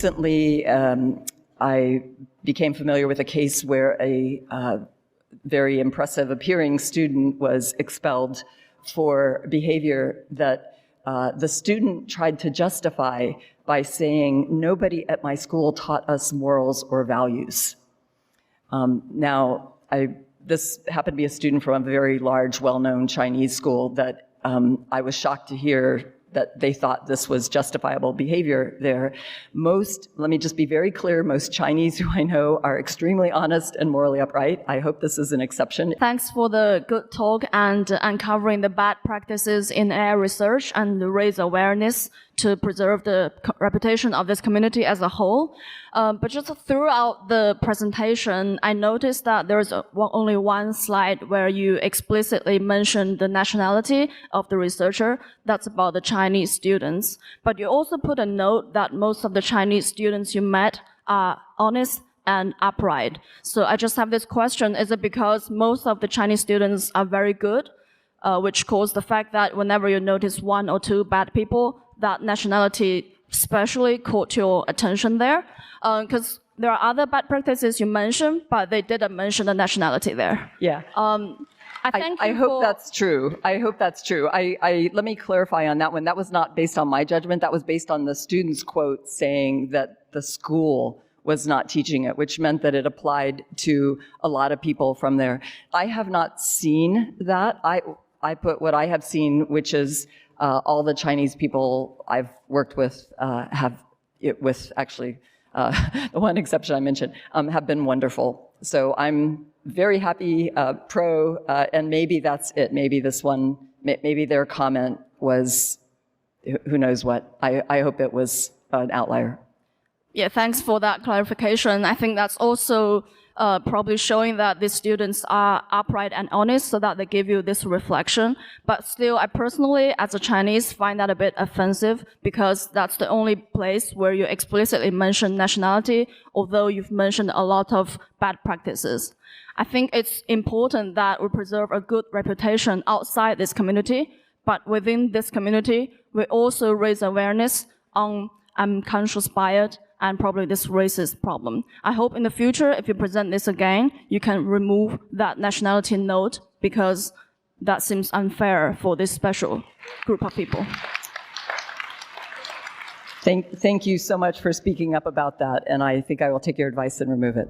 Recently, I became familiar with a case where a very impressive appearing student was expelled for behavior that the student tried to justify by saying, "Nobody at my school taught us morals or values." This happened to be a student from a very large, well-known Chinese school that I was shocked to hear that they thought this was justifiable behavior there. Let me just be very clear, most Chinese who I know are extremely honest and morally upright. I hope this is an exception. Thanks for the good talk and uncovering the bad practices in AI research and raise awareness to preserve the reputation of this community as a whole. But just throughout the presentation, I noticed that there's only one slide where you explicitly mentioned the nationality of the researcher. That's about the Chinese students. But you also put a note that most of the Chinese students you met are honest and upright. So I just have this question. Is it because most of the Chinese students are very good, which caused the fact that whenever you notice one or two bad people, that nationality especially caught your attention there? Because there are other bad practices you mentioned, but they didn't mention the nationality there. Yeah. I hope that's true. Let me clarify on that one. That was not based on my judgment. That was based on the student's quote saying that the school was not teaching it, which meant that it applied to a lot of people from there. I have not seen that. I put what I have seen, which is all the Chinese people I've worked with the one exception I mentioned, have been wonderful. So I'm very happy, and maybe that's it. Maybe maybe their comment was, who knows what. I hope it was an outlier. Yeah, thanks for that clarification. I think that's also probably showing that these students are upright and honest so that they give you this reflection. But still, I personally, as a Chinese, find that a bit offensive because that's the only place where you explicitly mention nationality, although you've mentioned a lot of bad practices. I think it's important that we preserve a good reputation outside this community, but within this community, we also raise awareness on unconscious bias and probably this racist problem. I hope in the future, if you present this again, you can remove that nationality note because that seems unfair for this special group of people. Thank you so much for speaking up about that, and I think I will take your advice and remove it.